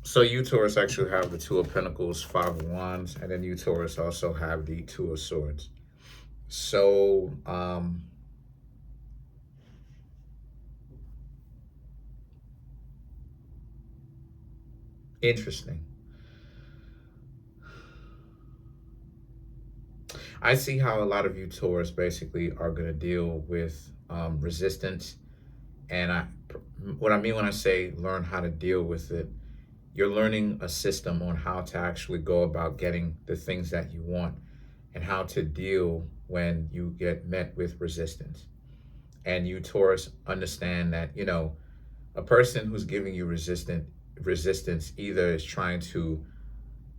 So you Taurus actually have the Two of Pentacles, Five of Wands, and then you Taurus also have the Two of Swords. So interesting. I see how a lot of you Taurus basically are going to deal with resistance. And what I mean when I say learn how to deal with it, you're learning a system on how to actually go about getting the things that you want and how to deal when you get met with resistance. And you Taurus understand that, a person who's giving you resistance either is trying to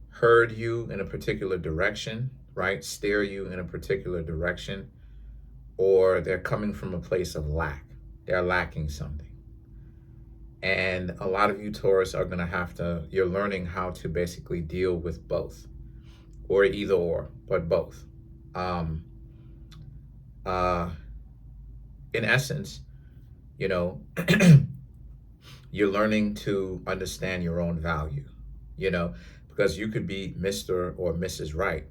herd you in a particular direction, right? Steer you in a particular direction, or they're coming from a place of lack. They're lacking something. And a lot of you Taurus are going to you're learning how to basically deal with both, or either or, but both. Um, uh, in essence, you know, you're learning to understand your own value, you know, because you could be Mr. or Mrs. Right.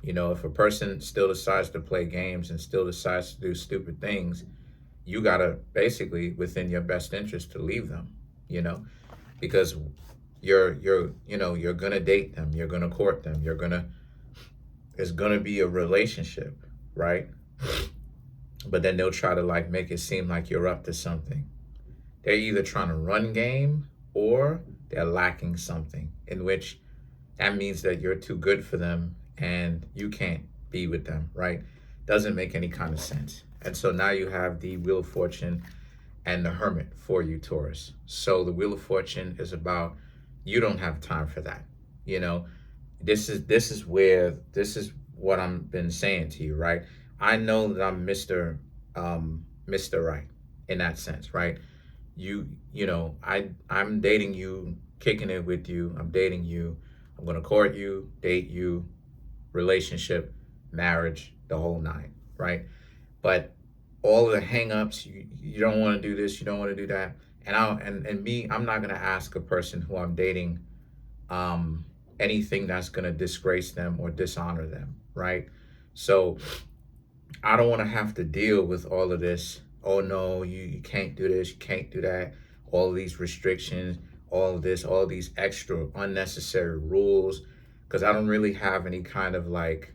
If a person still decides to play games and still decides to do stupid things, you gotta basically, within your best interest, to leave them, you know, because you're gonna date them, you're gonna court them, it's gonna be a relationship, right? But then they'll try to like make it seem like you're up to something. They're either trying to run game or they're lacking something, in which that means that you're too good for them and you can't be with them, right? Doesn't make any kind of sense. And so now you have the Wheel of Fortune and the Hermit for you, Taurus. So the Wheel of Fortune is about you don't have time for that. You know, this is what I'm been saying to you, right? I know that I'm Mr. Right in that sense, right? I'm dating you, kicking it with you. I'm dating you. I'm gonna court you, date you, relationship, marriage, the whole nine, right? But all of the hangups, you don't want to do this, you don't want to do that. I'm not gonna ask a person who I'm dating anything that's gonna disgrace them or dishonor them, right? So I don't want to have to deal with all of this. Oh no, you can't do this, you can't do that, all of these restrictions, all of this, all of these extra unnecessary rules, because I don't really have any kind of like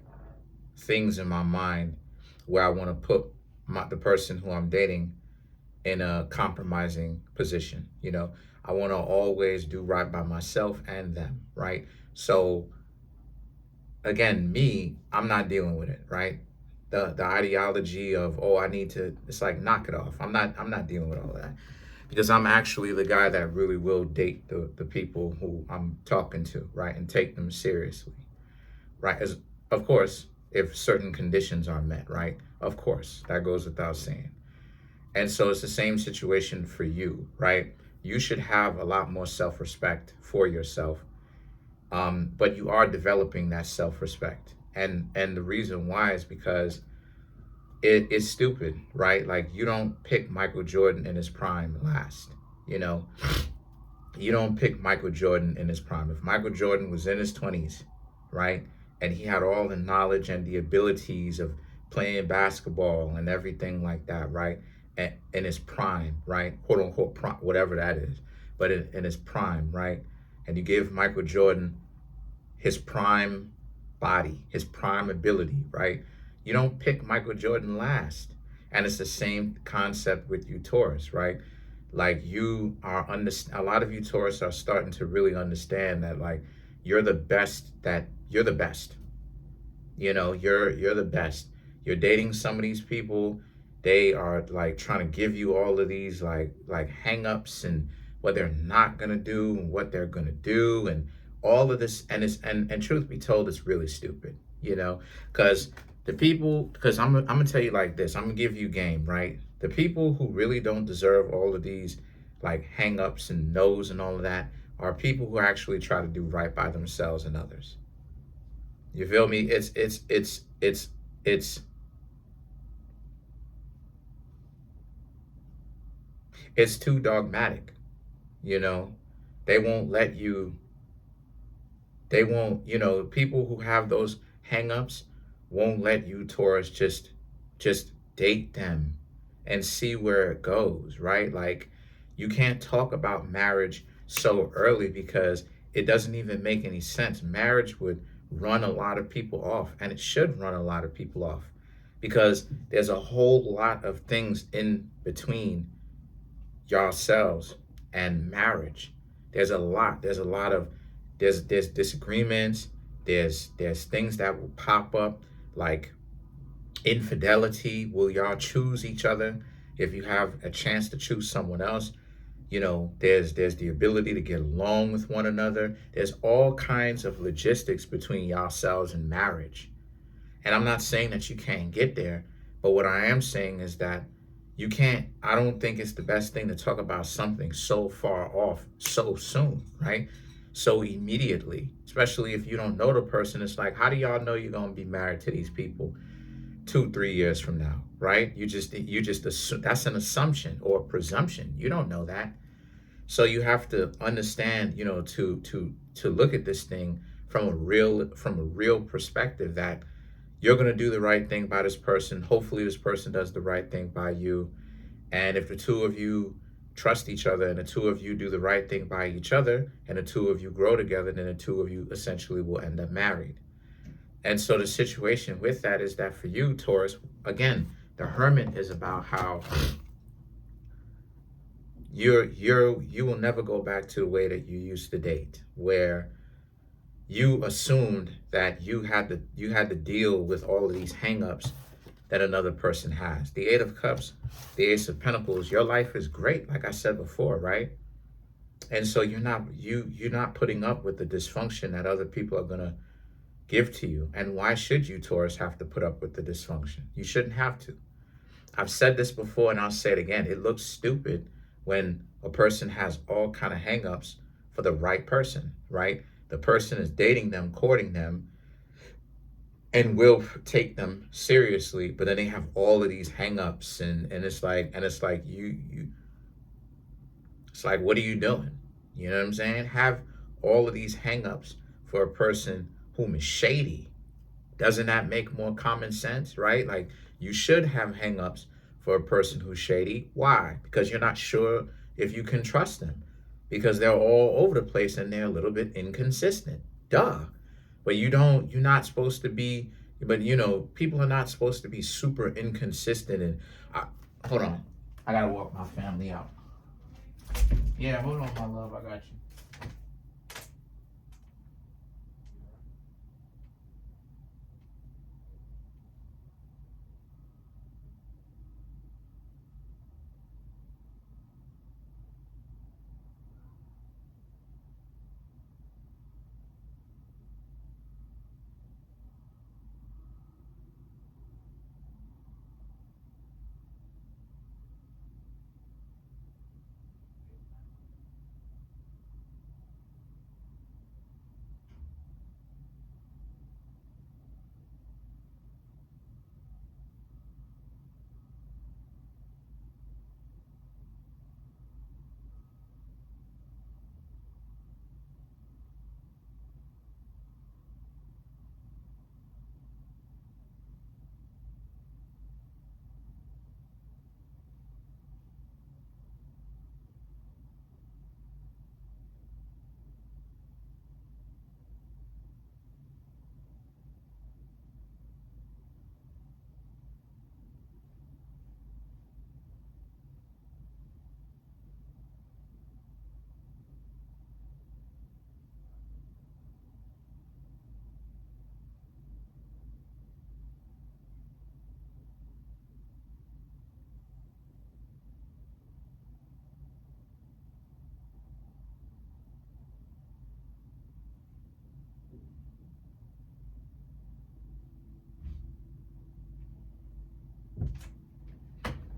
things in my mind where I want to put the person who I'm dating in a compromising position. I want to always do right by myself and them, right? So again, I'm not dealing with it, right? The ideology of, oh, I need to, it's like, knock it off. I'm not dealing with all that, because I'm actually the guy that really will date the people who I'm talking to, right? And take them seriously, right? As of course, if certain conditions are met, right? Of course, that goes without saying. And so it's the same situation for you, right? You should have a lot more self-respect for yourself, but you are developing that self-respect, and the reason why is because it's stupid, right? Like, you don't pick Michael Jordan in his prime last. You know, you don't pick Michael Jordan in his prime. If Michael Jordan was in his 20s, right, and he had all the knowledge and the abilities of playing basketball and everything like that, right, in his prime, right, quote unquote, prime, whatever that is, but in his prime, right, and you give Michael Jordan his prime body, his prime ability, right? You don't pick Michael Jordan last. And it's the same concept with you Taurus, right? Like, a lot of you Taurus are starting to really understand that, like, you're the best. You're the best. You're dating some of these people, they are like trying to give you all of these like hang-ups and what they're not gonna do and what they're gonna do and all of this, and truth be told, it's really stupid, because I'm gonna tell you like this, I'm gonna give you game, right? The people who really don't deserve all of these like hang-ups and no's and all of that are people who actually try to do right by themselves and others. You feel me? It's too dogmatic, you know. They won't let you, they won't, people who have those hangups won't let you, Taurus, just date them and see where it goes, right? Like, you can't talk about marriage so early because it doesn't even make any sense. Marriage would run a lot of people off, and it should run a lot of people off because there's a whole lot of things in between yourselves and marriage. There's disagreements. There's things that will pop up, like infidelity. Will y'all choose each other? If you have a chance to choose someone else, there's the ability to get along with one another. There's all kinds of logistics between yourselves and marriage. And I'm not saying that you can't get there, but what I am saying is that you can't, I don't think it's the best thing to talk about something so far off so soon, right? So immediately, especially if you don't know the person. It's like, how do y'all know you're going to be married to these people 2, 3 years from now, right? You just assume, that's an assumption or a presumption. You don't know that. So you have to understand, to look at this thing from a real perspective, that you're going to do the right thing by this person. Hopefully this person does the right thing by you. And if the two of you trust each other and the two of you do the right thing by each other and the two of you grow together, then the two of you essentially will end up married. And so the situation with that is that for you, Taurus, again, the Hermit is about how you will never go back to the way that you used to date, where you assumed that you had to deal with all of these hangups that another person has. The Eight of Cups, the Ace of Pentacles, your life is great, like I said before, right? And so you're not putting up with the dysfunction that other people are gonna give to you. And why should you, Taurus, have to put up with the dysfunction? You shouldn't have to. I've said this before and I'll say it again. It looks stupid when a person has all kind of hangups for the right person, right? The person is dating them, courting them, and will take them seriously, but then they have all of these hangups, and it's like you it's like, what are you doing? You know what I'm saying? Have all of these hangups for a person whom is shady. Doesn't that make more common sense, right? Like, you should have hangups for a person who's shady. Why? Because you're not sure if you can trust them, because they're all over the place and they're a little bit inconsistent. Duh. But you're not supposed to be, but people are not supposed to be super inconsistent. And hold on, I gotta walk my family out. Yeah, hold on, my love, I got you.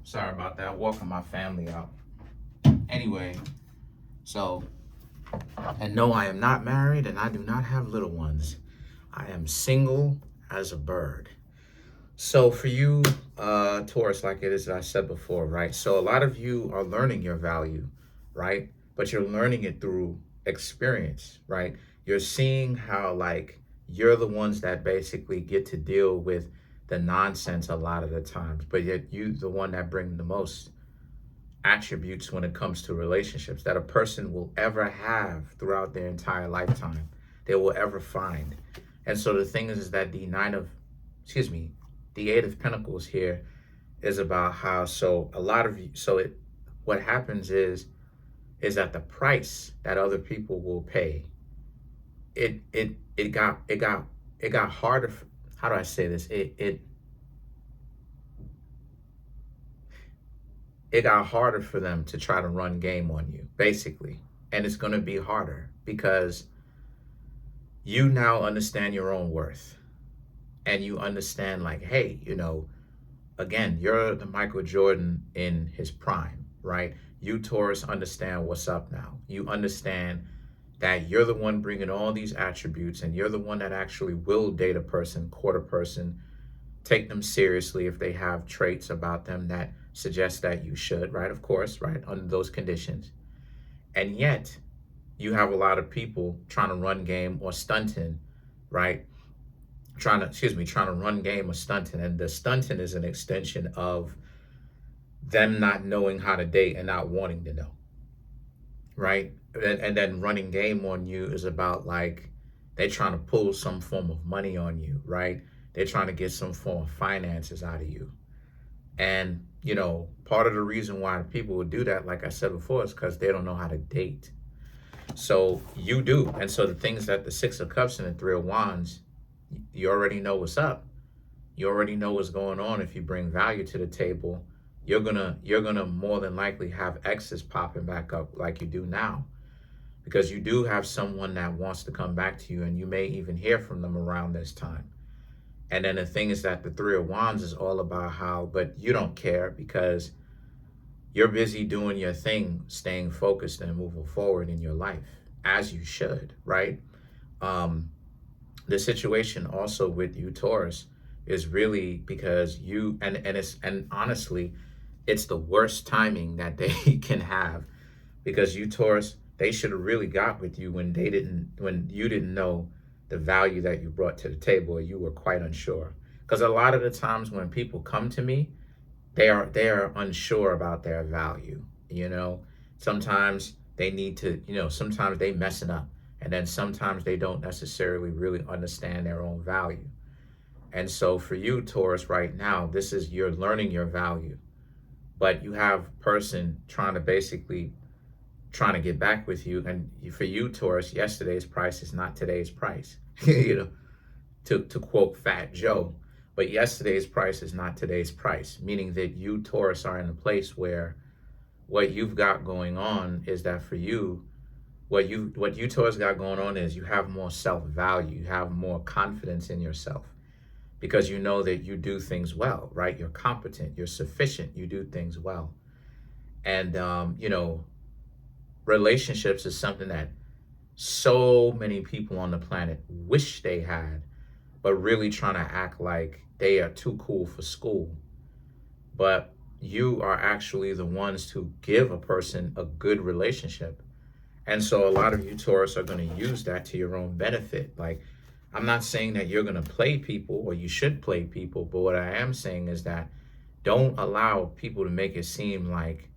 Sorry about that. Walking my family out. Anyway, so, and no, I am not married and I do not have little ones. I am single as a bird. So for you, Taurus, like it is, I said before, right? So a lot of you are learning your value, right? But you're learning it through experience, right? You're seeing how like you're the ones that basically get to deal with the nonsense a lot of the times, but yet you the one that bring the most attributes when it comes to relationships that a person will ever have throughout their entire lifetime, they will ever find. And so the thing is that the Eight of Pentacles here is about how, so a lot of you, so it, what happens is that the price that other people will pay, it got harder. How do I say this? It got harder for them to try to run game on you, basically. And it's going to be harder because you now understand your own worth. And you understand, like, hey, again, you're the Michael Jordan in his prime, right? You, Taurus, understand what's up now. You understand that you're the one bringing all these attributes, and you're the one that actually will date a person, court a person, take them seriously if they have traits about them that suggest that you should, right? Of course, right? Under those conditions. And yet, you have a lot of people trying to run game or stunting, right? Trying to run game or stunting. And the stunting is an extension of them not knowing how to date and not wanting to know, right? And then running game on you is about like they're trying to pull some form of money on you, right? They're trying to get some form of finances out of you. And, part of the reason why people would do that, like I said before, is because they don't know how to date. So you do. And so the things that the Six of Cups and the Three of Wands, you already know what's up. You already know what's going on. If you bring value to the table, you're gonna more than likely have exes popping back up like you do now, because you do have someone that wants to come back to you, and you may even hear from them around this time. And then the thing is that the Three of Wands is all about how, but you don't care because you're busy doing your thing, staying focused and moving forward in your life, as you should, right? The situation also with you, Taurus, is really because you, and honestly, it's the worst timing that they can have, because you, Taurus, they should have really got with you when you didn't know the value that you brought to the table, or you were quite unsure. Because a lot of the times when people come to me, they are unsure about their value. Sometimes they need to, sometimes they messing up, and then sometimes they don't necessarily really understand their own value. And so for you, Taurus, right now, this is, you're learning your value, but you have a person trying to get back with you. And for you, Taurus, yesterday's price is not today's price, to quote Fat Joe. But yesterday's price is not today's price, meaning that you, Taurus, are in a place where what you've got going on is that for you, what you, Taurus, got going on is you have more self-value, you have more confidence in yourself, because you know that you do things well, right? You're competent, you're sufficient, you do things well. And, relationships is something that so many people on the planet wish they had, but really trying to act like they are too cool for school. But you are actually the ones to give a person a good relationship. And so a lot of you, Taurus, are going to use that to your own benefit. Like, I'm not saying that you're going to play people or you should play people, but what I am saying is that don't allow people to make it seem like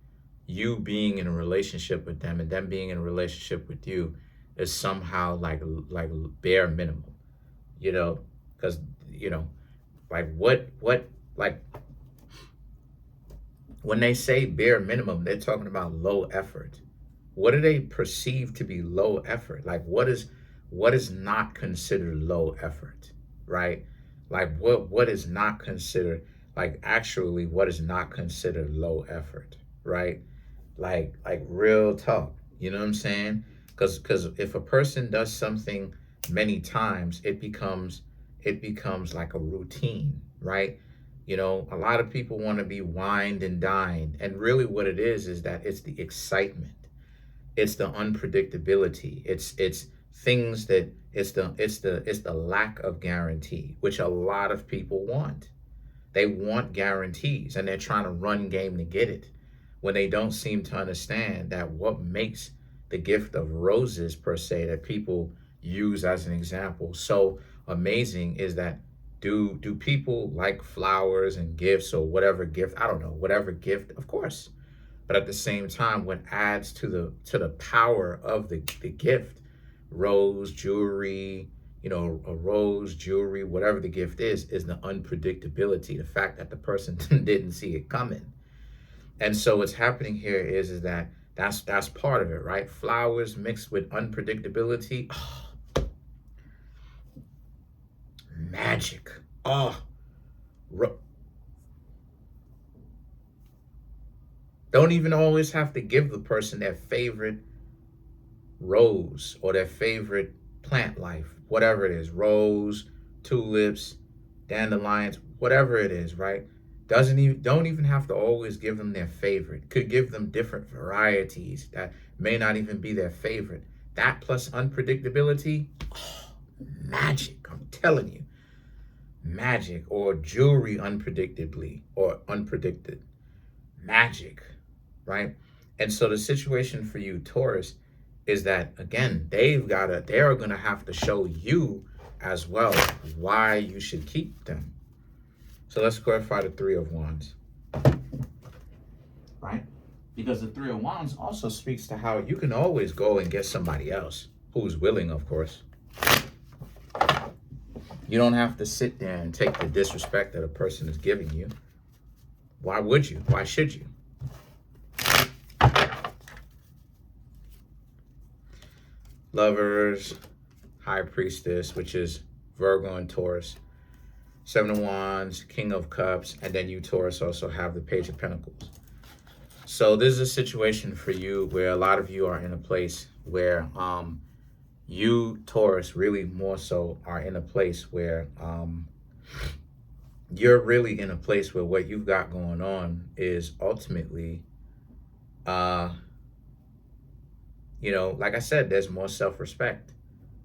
you being in a relationship with them and them being in a relationship with you is somehow like bare minimum, because like what like when they say bare minimum, they're talking about low effort. What do they perceive to be low effort? Like what is not considered low effort, right? Like what is not considered, like actually what is not considered low effort, right? Like real talk, you know what I'm saying? Because if a person does something many times, it becomes like a routine, right? A lot of people want to be wined and dined, and really what it is that it's the excitement, it's the unpredictability, it's things that it's the lack of guarantee, which a lot of people want. They want guarantees, and they're trying to run game to get it, when they don't seem to understand that what makes the gift of roses per se that people use as an example so amazing is that do people like flowers and gifts or whatever gift? I don't know, whatever gift, of course. But at the same time, what adds to the power of the gift, rose, jewelry, a rose, jewelry, whatever the gift is the unpredictability, the fact that the person didn't see it coming. And so what's happening here is that that's part of it, right? Flowers mixed with unpredictability. Oh, magic. Oh, don't even always have to give the person their favorite rose or their favorite plant life, whatever it is, rose, tulips, dandelions, whatever it is, right? Don't even have to always give them their favorite. Could give them different varieties that may not even be their favorite. That plus unpredictability, oh, magic, I'm telling you. Magic. Or jewelry unpredictably or unpredicted. Magic, right? And so the situation for you, Taurus, is that again, they're gonna have to show you as well why you should keep them. So let's clarify the Three of Wands, right? Because the Three of Wands also speaks to how you can always go and get somebody else who's willing, of course. You don't have to sit there and take the disrespect that a person is giving you. Why would you? Why should you? Lovers, High Priestess, which is Virgo and Taurus. Seven of Wands, King of Cups, and then you, Taurus, also have the Page of Pentacles. So this is a situation for you where a lot of you are in a place where you, Taurus, really more so are in a place where you're really in a place where what you've got going on is ultimately, like I said, there's more self-respect.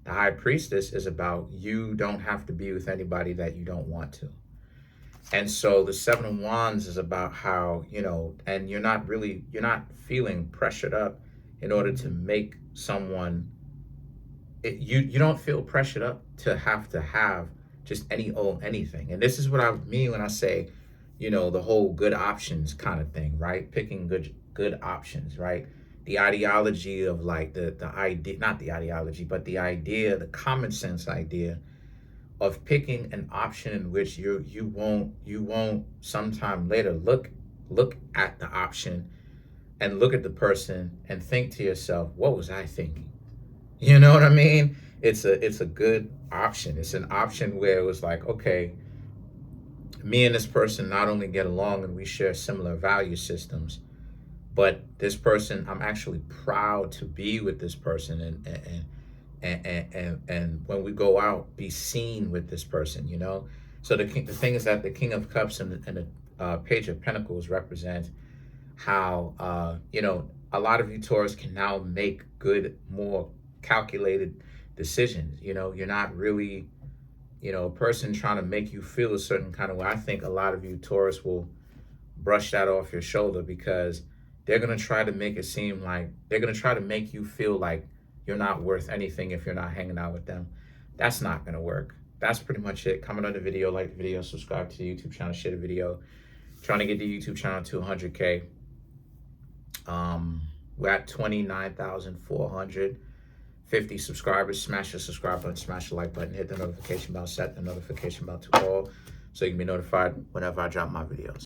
The High Priestess is about you don't have to be with anybody that you don't want to. And so the Seven of Wands is about how, and you're not feeling pressured up in order to make someone, you don't feel pressured up to have just any old anything. And this is what I mean when I say, the whole good options kind of thing, right? Picking good options, right? The ideology of like the idea, not the ideology, but the idea, the common sense idea of picking an option in which you won't sometime later look at the option and look at the person and think to yourself, what was I thinking? You know what I mean? It's a good option. It's an option where it was like, okay, me and this person not only get along and we share similar value systems, but this person, I'm actually proud to be with this person and when we go out, be seen with this person, So the thing is that the King of Cups and the Page of Pentacles represent how, a lot of you Taurus can now make good, more calculated decisions. You're not really, a person trying to make you feel a certain kind of way. I think a lot of you Taurus will brush that off your shoulder because they're going to try to make it seem like, they're going to try to make you feel like you're not worth anything if you're not hanging out with them. That's not going to work. That's pretty much it. Comment on the video, like the video, subscribe to the YouTube channel, share the video. Trying to get the YouTube channel to 100K. We're at 29,450 subscribers. Smash the subscribe button, smash the like button, hit the notification bell, set the notification bell to all so you can be notified whenever I drop my videos.